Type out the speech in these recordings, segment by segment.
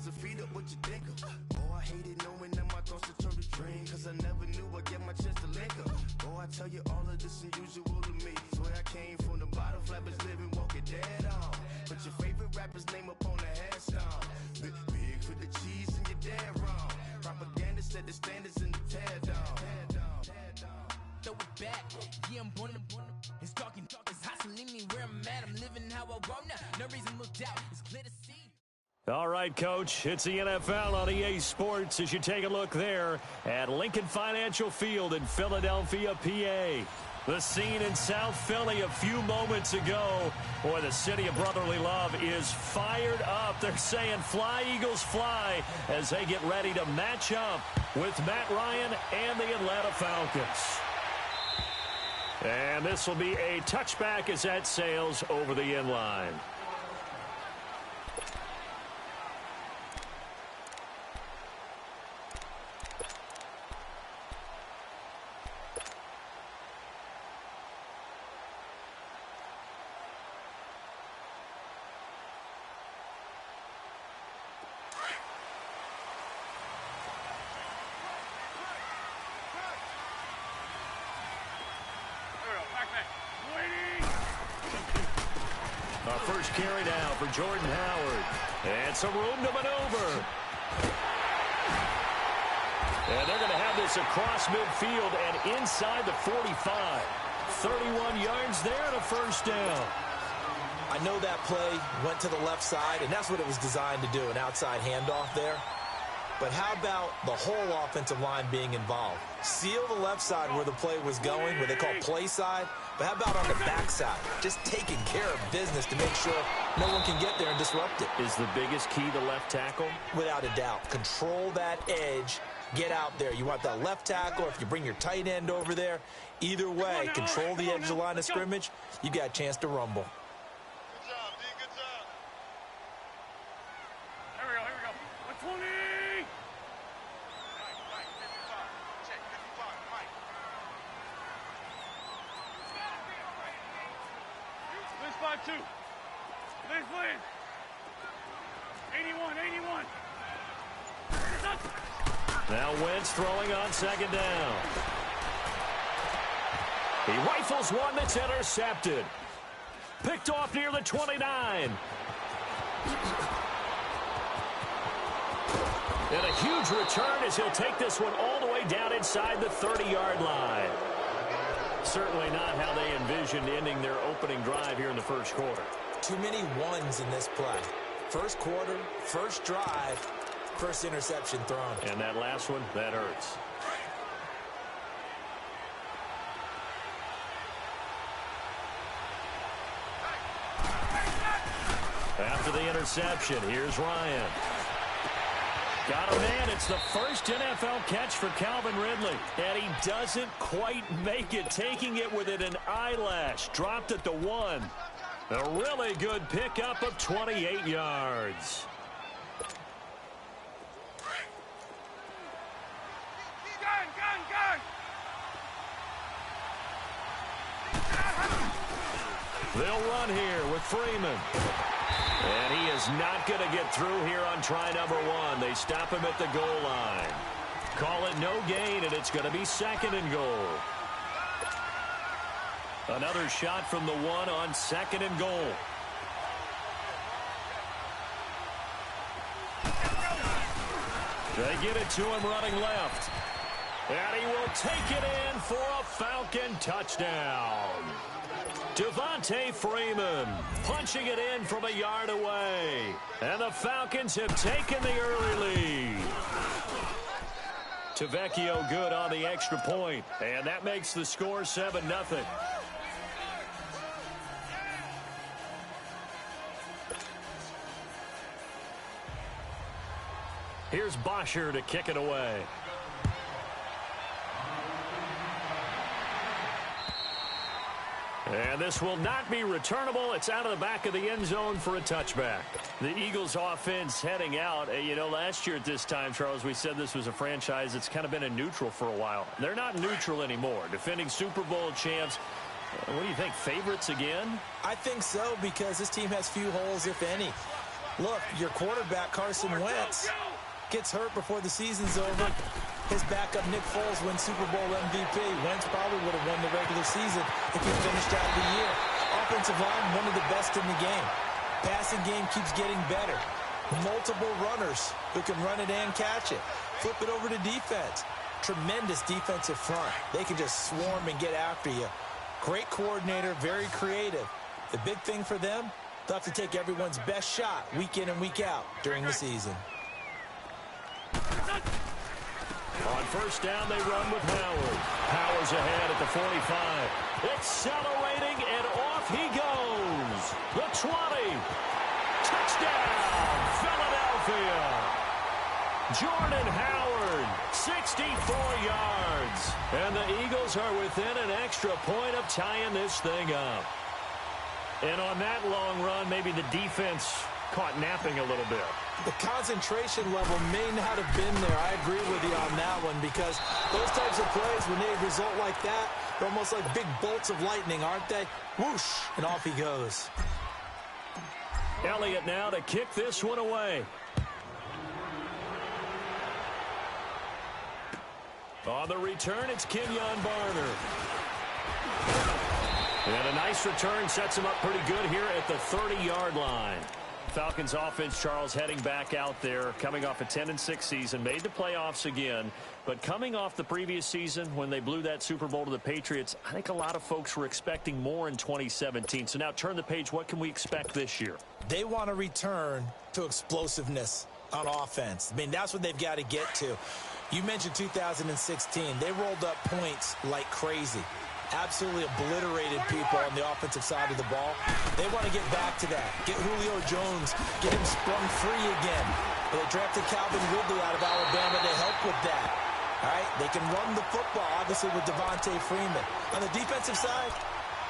deposit feet up what you think of. Oh, I hated knowing that my thoughts would turn to dream, cause I never knew I'd get my chance to link up. Oh, I tell you all of this unusual to me. Swear I came from the bottom, flappers living, walking dead on. Put your favorite rapper's name up on the headstone. Big for the cheese and you're dead wrong. Propaganda set the standards in the tear down. Throw it back, yeah, I'm born to. It's talking, it's hustling me where I'm at. I'm living how I want now. No reason to look out, it's clear to see. All right, Coach, it's the NFL on EA Sports as you take a look there at Lincoln Financial Field in Philadelphia, PA. The scene in South Philly a few moments ago. Boy, the city of brotherly love is fired up. They're saying fly, Eagles, fly as they get ready to match up with Matt Ryan and the Atlanta Falcons. And this will be a touchback as that sails over the end line. Our first carry now for Jordan Howard. And some room to maneuver. And they're going to have this across midfield and inside the 45. 31 yards there and a first down. I know that play went to the left side, and that's what it was designed to do, an outside handoff there. But how about the whole offensive line being involved? Seal the left side where the play was going, where they call play side. But how about on the backside? Just taking care of business to make sure no one can get there and disrupt it. Is the biggest key the left tackle? Without a doubt. Control that edge. Get out there. You want that left tackle, or if you bring your tight end over there, either way, control the edge of the line of scrimmage, you got a chance to rumble. Good job, D. Good job. Here we go. 120! Mike, 55. Check, 55, Mike. This 5-2. This win. 81. Now Wentz throwing on second down. He rifles one that's intercepted. Picked off near the 29. And a huge return as he'll take this one all the way down inside the 30-yard line. Certainly not how they envisioned ending their opening drive here in the first quarter. Too many ones in this play. First quarter, first drive, first interception thrown. And that last one, that hurts. After the interception, here's Ryan. Got a man. It's the first NFL catch for Calvin Ridley. And he doesn't quite make it, taking it within an eyelash. Dropped at the 1. A really good pickup of 28 yards. They'll run here with Freeman. And he is not going to get through here on try number 1. They stop him at the goal line. Call it no gain, and it's going to be second and goal. Another shot from the 1 on second and goal. They get it to him running left. And he will take it in for a Falcon touchdown. Devontae Freeman punching it in from a yard away. And the Falcons have taken the early lead. Tavecchio good on the extra point. And that makes the score 7-0. Here's Bosher to kick it away. And this will not be returnable. It's out of the back of the end zone for a touchback. The Eagles offense heading out. You know, last year at this time, Charles, we said this was a franchise that's kind of been in neutral for a while. They're not neutral anymore. Defending Super Bowl champs. What do you think, favorites again? I think so, because this team has few holes, if any. Look, your quarterback, Carson Wentz, gets hurt before the season's over. His backup, Nick Foles, wins Super Bowl MVP. Wentz probably would have won the regular season if he finished out the year. Offensive line, one of the best in the game. Passing game keeps getting better. Multiple runners who can run it and catch it. Flip it over to defense. Tremendous defensive front. They can just swarm and get after you. Great coordinator, very creative. The big thing for them, they'll have to take everyone's best shot week in and week out during the season. On first down, they run with Howard. Powers ahead at the 45. Accelerating, and off he goes. The 20. Touchdown, Philadelphia. Jordan Howard, 64 yards. And the Eagles are within an extra point of tying this thing up. And on that long run, maybe the defense caught napping a little bit. The concentration level may not have been there. I agree with you on that one, because those types of plays, when they result like that, they're almost like big bolts of lightning, aren't they? Whoosh, and off he goes. Elliott now to kick this one away. On the return, it's Kenyon Barner. And a nice return sets him up pretty good here at the 30-yard line. Falcons offense, Charles, heading back out there, coming off a 10-6 season, made the playoffs again. But coming off the previous season when they blew that Super Bowl to the Patriots, I think a lot of folks were expecting more in 2017. So now turn the page. What can we expect this year? They want to return to explosiveness on offense. I mean, that's what they've got to get to. You mentioned 2016. They rolled up points like crazy. Absolutely obliterated people on the offensive side of the ball. They want to get back to that. Get Julio Jones, get him sprung free again. They drafted Calvin Ridley out of Alabama to help with that. All right, they can run the football, obviously, with Devontae Freeman. On the defensive side,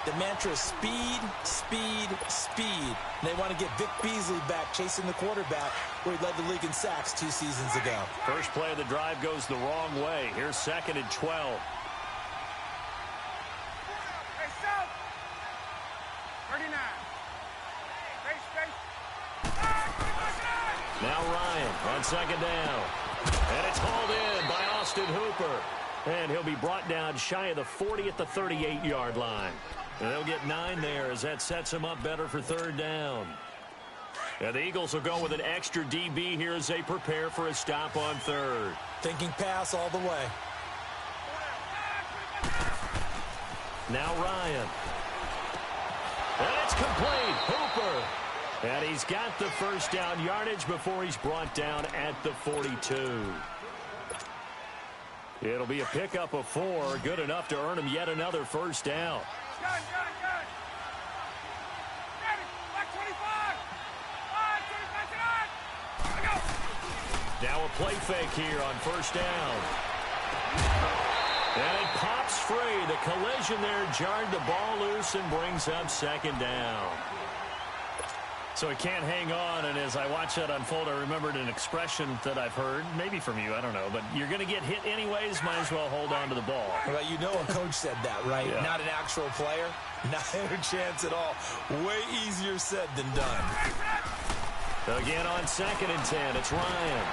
the mantra is speed, speed, speed. And they want to get Vic Beasley back chasing the quarterback where he led the league in sacks 2 seasons ago. First play of the drive goes the wrong way. Here's 2nd and 12. Now Ryan on 2nd down. And it's hauled in by Austin Hooper. And he'll be brought down shy of the 40 at the 38-yard line. And they'll get 9 there as that sets them up better for 3rd down. And the Eagles will go with an extra DB here as they prepare for a stop on 3rd. Thinking pass all the way. Now Ryan. And it's complete. Hooper. And he's got the first down yardage before he's brought down at the 42. It'll be a pickup of 4. Good enough to earn him yet another first down. Now a play fake here on first down. And it pops free. The collision there jarred the ball loose and brings up 2nd down. So he can't hang on, and as I watch that unfold, I remembered an expression that I've heard, maybe from you, I don't know, but you're going to get hit anyways, might as well hold on to the ball. Well, you know a coach said that, right? Yeah. Not an actual player. Not a chance at all. Way easier said than done. Again on 2nd and 10, it's Ryan.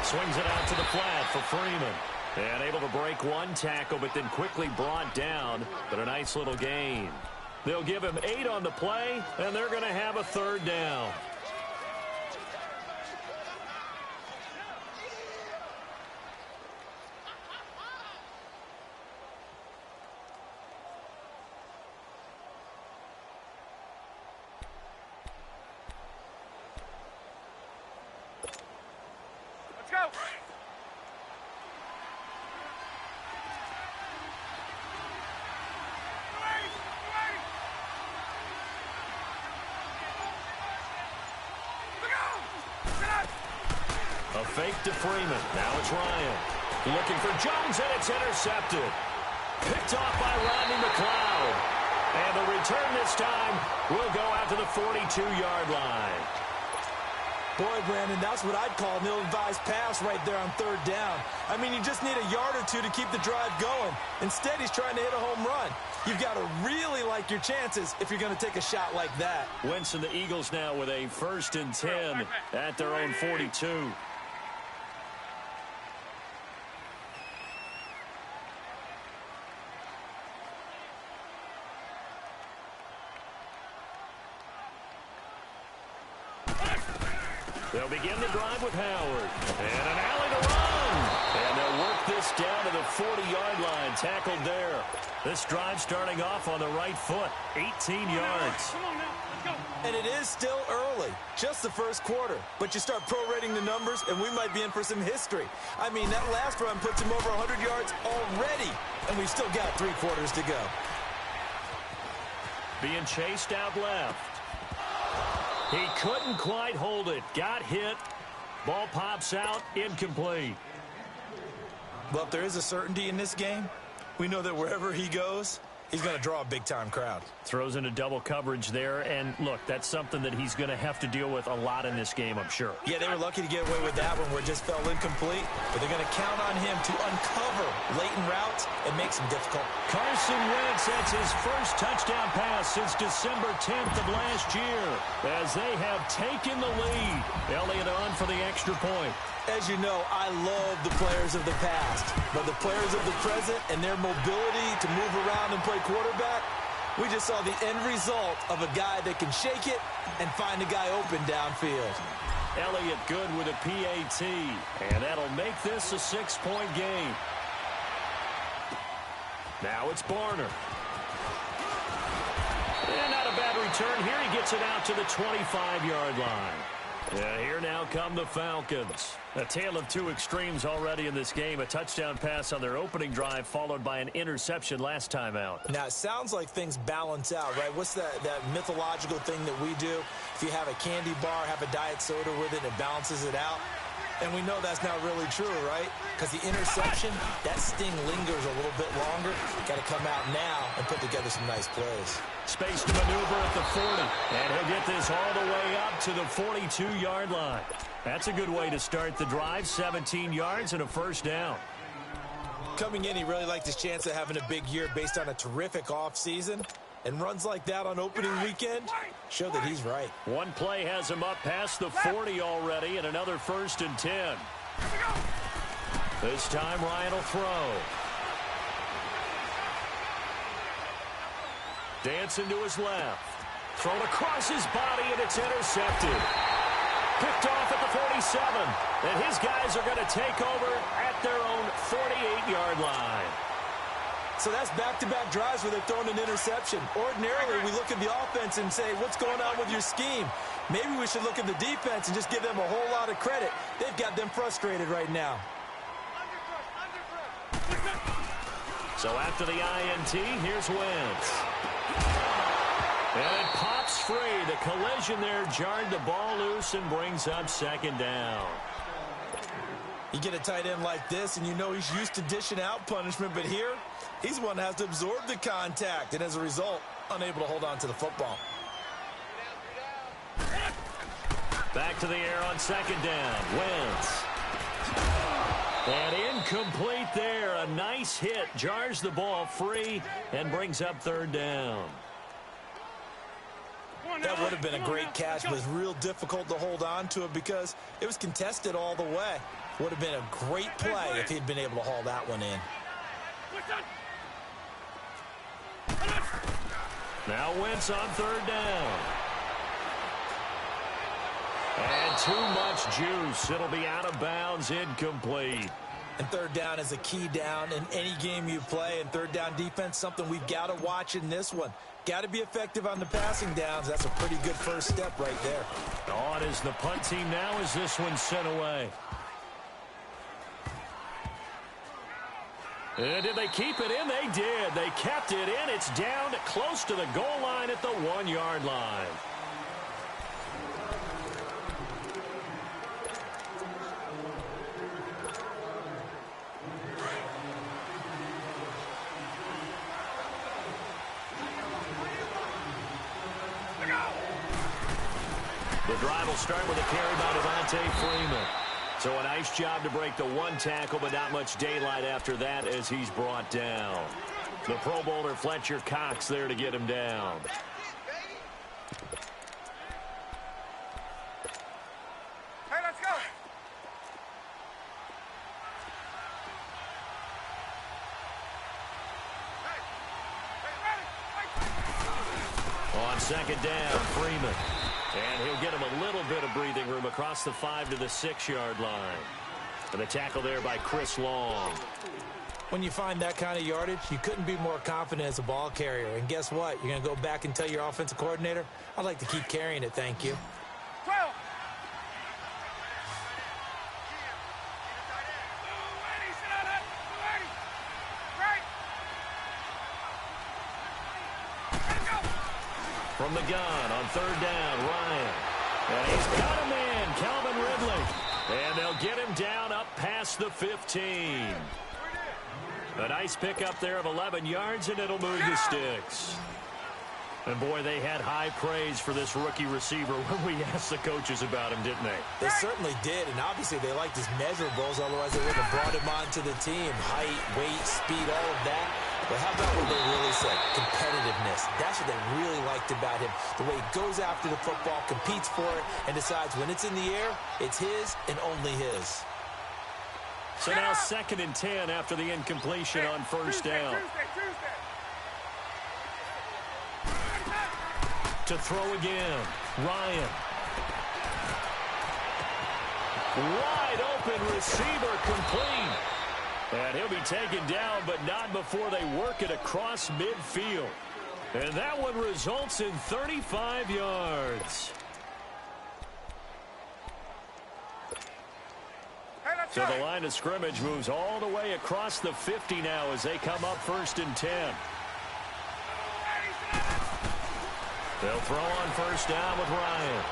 Swings it out to the flat for Freeman. And able to break 1 tackle, but then quickly brought down, but a nice little gain. They'll give him 8 on the play, and they're going to have a 3rd down. Let's go. A fake to Freeman. Now it's Ryan. Looking for Jones, and it's intercepted. Picked off by Rodney McLeod. And the return this time will go out to the 42-yard line. Boy, Brandon, that's what I'd call an ill-advised pass right there on third down. I mean, you just need a yard or two to keep the drive going. Instead, he's trying to hit a home run. You've got to really like your chances if you're going to take a shot like that. Wentz and the Eagles now with a 1st and 10 at their own 42. They'll begin the drive with Howard. And an alley to run. And they'll work this down to the 40-yard line. Tackled there. This drive starting off on the right foot. 18 yards. Come on now, let's go. And it is still early, just the first quarter. But you start prorating the numbers, and we might be in for some history. I mean, that last run puts him over 100 yards already. And we've still got 3 quarters to go. Being chased out left. He couldn't quite hold it. Got hit. Ball pops out. Incomplete. Well, if there is a certainty in this game, we know that wherever he goes, he's going to draw a big-time crowd. Throws into double coverage there. And, look, that's something that he's going to have to deal with a lot in this game, I'm sure. Yeah, they were lucky to get away with that one where it just fell incomplete. But they're going to count on him to uncover latent routes and make some difficult. Carson Wentz, that's his first touchdown pass since December 10th of last year as they have taken the lead. Elliott on for the extra point. As you know, I love the players of the past, but the players of the present and their mobility to move around and play quarterback, we just saw the end result of a guy that can shake it and find a guy open downfield. Elliott good with a PAT, and that'll make this a 6-point game. Now it's Barner. And not a bad return here. He gets it out to the 25-yard line. And here now come the Falcons. A tale of two extremes already in this game. A touchdown pass on their opening drive followed by an interception last time out. Now, it sounds like things balance out, right? What's that mythological thing that we do? If you have a candy bar, have a diet soda with it, it balances it out. And we know that's not really true, right? Because the interception, that sting lingers a little bit longer. Got to come out now and put together some nice plays. Space to maneuver at the 40. And he'll get this all the way up to the 42-yard line. That's a good way to start the drive. 17 yards and a first down. Coming in, he really liked his chance of having a big year based on a terrific offseason. And runs like that on opening weekend show that he's right. One play has him up past the 40 already, and another 1st and 10. This time Ryan will throw. Dancing to his left. Thrown across his body, and it's intercepted. Picked off at the 47. And his guys are going to take over at their own 48-yard line. So that's back-to-back drives where they're throwing an interception. Ordinarily, we look at the offense and say, what's going on with your scheme? Maybe we should look at the defense and just give them a whole lot of credit. They've got them frustrated right now. So after the INT, here's Wentz. And it pops free. The collision there jarred the ball loose and brings up 2nd down. You get a tight end like this, and you know he's used to dishing out punishment, but here, he's the one that has to absorb the contact, and as a result, unable to hold on to the football. Back to the air on 2nd down. Wentz. And incomplete there. A nice hit. Jars the ball free and brings up 3rd down. That would have been a great catch, but it's real difficult to hold on to it because it was contested all the way. Would have been a great play if he'd been able to haul that one in. Now Wentz on 3rd down. And too much juice. It'll be out of bounds, incomplete. And 3rd down is a key down in any game you play. And 3rd down defense, something we've got to watch in this one. Got to be effective on the passing downs. That's a pretty good first step right there. On is the punt team now as this one's sent away. And did they keep it in? They did. They kept it in. It's down close to the goal line at the 1-yard line. The The drive will start with a carry by Devontae Freeman. So a nice job to break the one tackle, but not much daylight after that as he's brought down. The Pro Bowler Fletcher Cox there to get him down. Hey, let's go. On second down, Freeman. And he'll get him a little bit of breathing room across the 5 to the 6-yard line. And the tackle there by Chris Long. When you find that kind of yardage, you couldn't be more confident as a ball carrier. And guess what? You're going to go back and tell your offensive coordinator, I'd like to keep carrying it, thank you. 12. From the gun on third down, Ryan. And he's got him in, Calvin Ridley. And they'll get him down up past the 15. A nice pickup there of 11 yards, and it'll move the sticks. And, boy, they had high praise for this rookie receiver when we asked the coaches about him, didn't they? They certainly did, and obviously they liked his measurables, otherwise they wouldn't have brought him onto the team. Height, weight, speed, all of that. But how about what they really said? Competitiveness. That's what they really liked about him. The way he goes after the football, competes for it, and decides when it's in the air, it's his and only his. So now 2nd and 10 after the incompletion on first down. To throw again, Ryan. Wide open receiver, complete. And he'll be taken down, but not before they work it across midfield. And that one results in 35 yards. So the line of scrimmage moves all the way across the 50 now as they come up 1st and 10. They'll throw on first down with Ryan.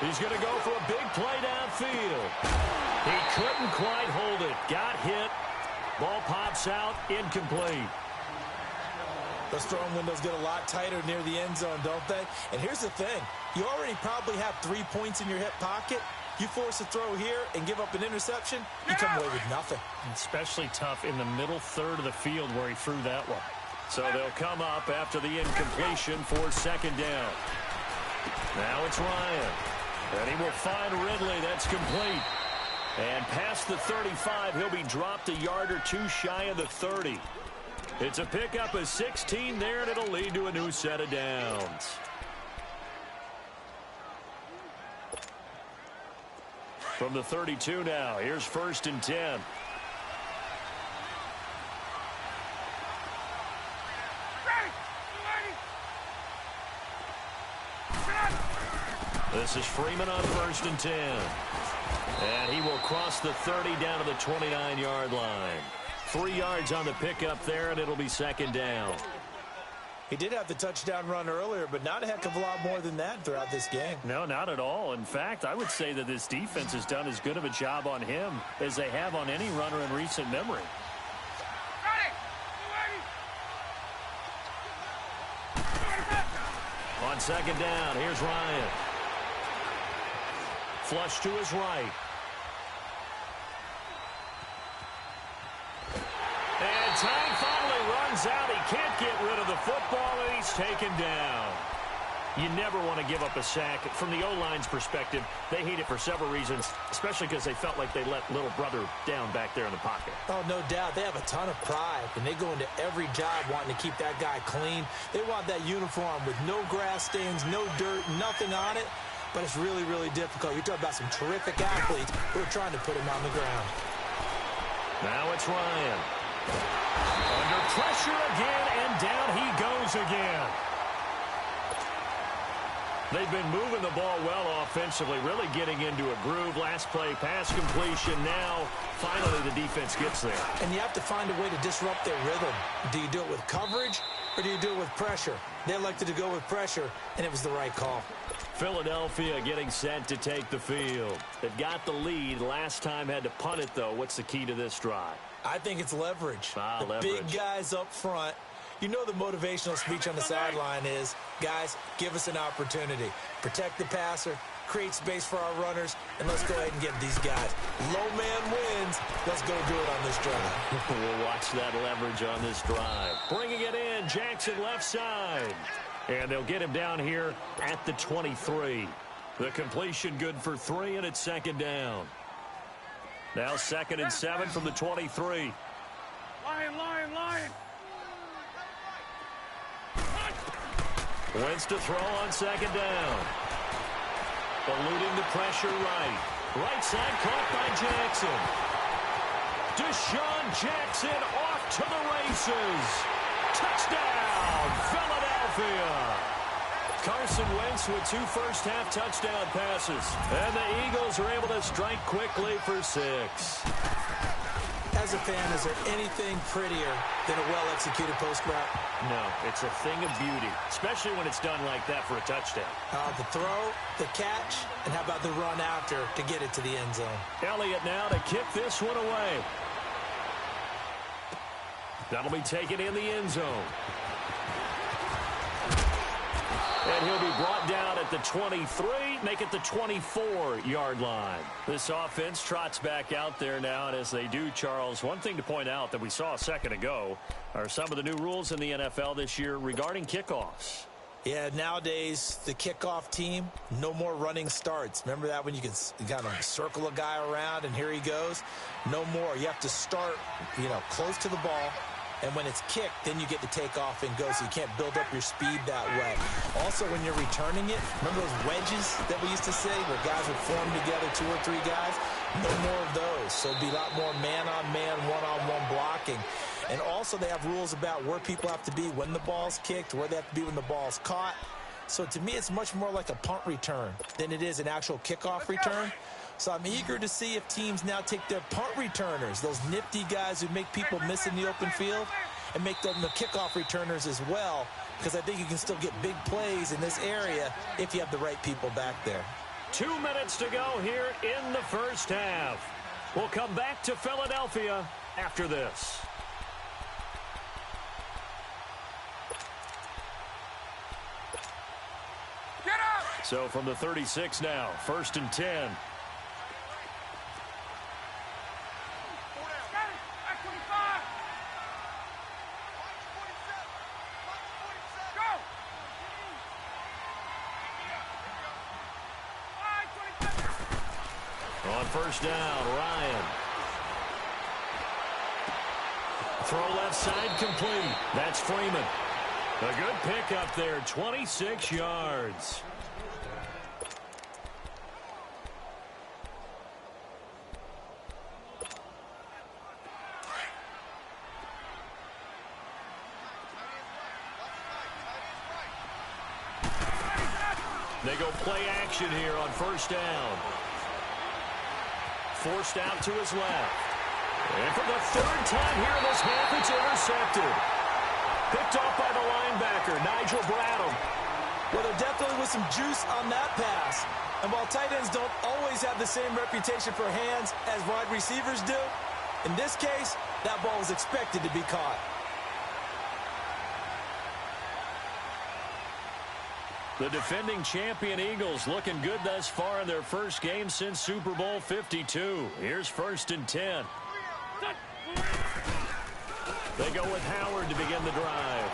He's going to go for a big play downfield. He couldn't quite hold it. Got hit. Ball pops out. Incomplete. Those throwing windows get a lot tighter near the end zone, don't they? And here's the thing. You already probably have 3 points in your hip pocket. You force a throw here and give up an interception, you come away with nothing. Especially tough in the middle third of the field where he threw that one. So they'll come up after the incompletion for 2nd down. Now it's Ryan. And he will find Ridley. That's complete. And past the 35, he'll be dropped a yard or two shy of the 30. It's a pickup of 16 there, and it'll lead to a new set of downs. From the 32 now, here's 1st and 10. This is Freeman on 1st and 10. And he will cross the 30 down to the 29-yard line. 3 yards on the pickup there, and it'll be 2nd down. He did have the touchdown run earlier, but not a heck of a lot more than that throughout this game. No, not at all. In fact, I would say that this defense has done as good of a job on him as they have on any runner in recent memory. On 2nd down, here's Ryan. Flush to his right. And time finally runs out. He can't get rid of the football, and he's taken down. You never want to give up a sack. From the O-line's perspective, they hate it for several reasons, especially because they felt like they let little brother down back there in the pocket. Oh, no doubt. They have a ton of pride, and they go into every job wanting to keep that guy clean. They want that uniform with no grass stains, no dirt, nothing on it. But it's really, really difficult. You're talking about some terrific athletes who are trying to put him on the ground. Now it's Ryan. Under pressure again, and down he goes again. They've been moving the ball well offensively, really getting into a groove. Last play, pass completion. Now, finally, the defense gets there. And you have to find a way to disrupt their rhythm. Do you do it with coverage, or do you do it with pressure? They elected to go with pressure, and it was the right call. Philadelphia getting set to take the field. They've got the lead. Last time had to punt it, though. What's the key to this drive? I think it's leverage. Leverage. Big guys up front. You know the motivational speech on the sideline is, guys, give us an opportunity. Protect the passer, create space for our runners, and let's go ahead and get these guys. Low man wins. Let's go do it on this drive. We'll watch that leverage on this drive. Bringing it in, Jackson left side. And they'll get him down here at the 23. The completion good for 3, and it's second down. Now 2nd and 7 from the 23. Lion. Wentz to throw on second down. Eluding the pressure right. Right side caught by Jackson. Deshaun Jackson off to the races. Touchdown, Philadelphia. Carson Wentz with 2 first-half touchdown passes. And the Eagles are able to strike quickly for 6. As a fan, is there anything prettier than a well-executed post route? No, it's a thing of beauty, especially when it's done like that for a touchdown. The throw, the catch, and how about the run after to get it to the end zone? Elliott now to kick this one away. That'll be taken in the end zone. And he'll be brought down at the 23, make it the 24-yard line. This offense trots back out there now, and as they do, Charles, one thing to point out that we saw a second ago are some of the new rules in the NFL this year regarding kickoffs. Yeah, nowadays, the kickoff team, no more running starts. Remember that when you can kind of circle a guy around and here he goes? No more. You have to start, close to the ball. And when it's kicked, then you get to take off and go, so you can't build up your speed that way. Also, when you're returning it, remember those wedges that we used to say where guys would form together, 2 or 3 guys? No more of those. So it'll be a lot more man-on-man, one-on-one blocking. And also, they have rules about where people have to be when the ball's kicked, where they have to be when the ball's caught. So to me, it's much more like a punt return than it is an actual kickoff return. So I'm eager to see if teams now take their punt returners, those nifty guys who make people miss in the open field, and make them the kickoff returners as well, because I think you can still get big plays in this area if you have the right people back there. 2 minutes to go here in the first half. We'll come back to Philadelphia after this. Get up! So from the 36 now, 1st and 10. On first down, Ryan. Throw left side complete. That's Freeman. A good pick up there, 26 yards. They go play action here on first down. Forced out to his left. And for the 3rd time here in this half, it's intercepted. Picked off by the linebacker, Nigel Bradham. Well, there definitely was some juice on that pass. And while tight ends don't always have the same reputation for hands as wide receivers do, in this case, that ball was expected to be caught. The defending champion Eagles looking good thus far in their first game since Super Bowl 52. Here's 1st and 10. They go with Howard to begin the drive.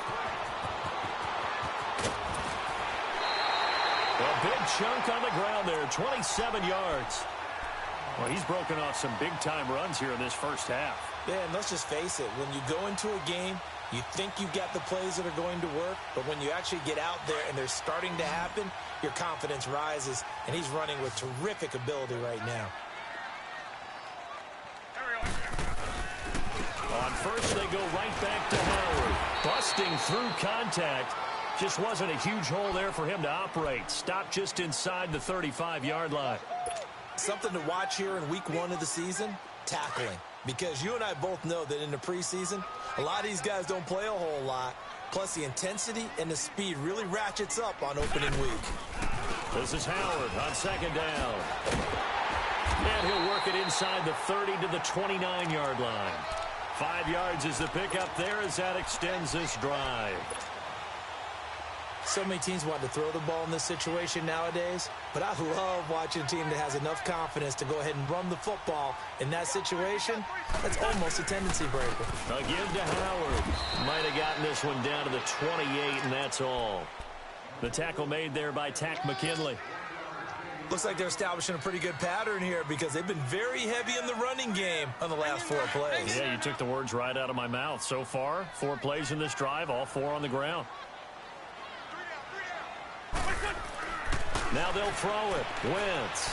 A big chunk on the ground there, 27 yards. Well, he's broken off some big-time runs here in this first half. Yeah, and let's just face it. When you go into a game, you think you've got the plays that are going to work, but when you actually get out there and they're starting to happen, your confidence rises, and he's running with terrific ability right now. On first, they go right back to Howard. Busting through contact. Just wasn't a huge hole there for him to operate. Stopped just inside the 35-yard line. Something to watch here in week 1 of the season, tackling. Because you and I both know that in the preseason, a lot of these guys don't play a whole lot. Plus, the intensity and the speed really ratchets up on opening week. This is Howard on second down. And he'll work it inside the 30 to the 29-yard line. 5 yards is the pickup there as that extends this drive. So many teams want to throw the ball in this situation nowadays, but I love watching a team that has enough confidence to go ahead and run the football. In that situation, that's almost a tendency breaker. A give to Howard. Might have gotten this one down to the 28, and that's all. The tackle made there by Tack McKinley. Looks like they're establishing a pretty good pattern here because they've been very heavy in the running game on the last 4 plays. Yeah, you took the words right out of my mouth. So far, 4 plays in this drive, all 4 on the ground. Now they'll throw it. Wentz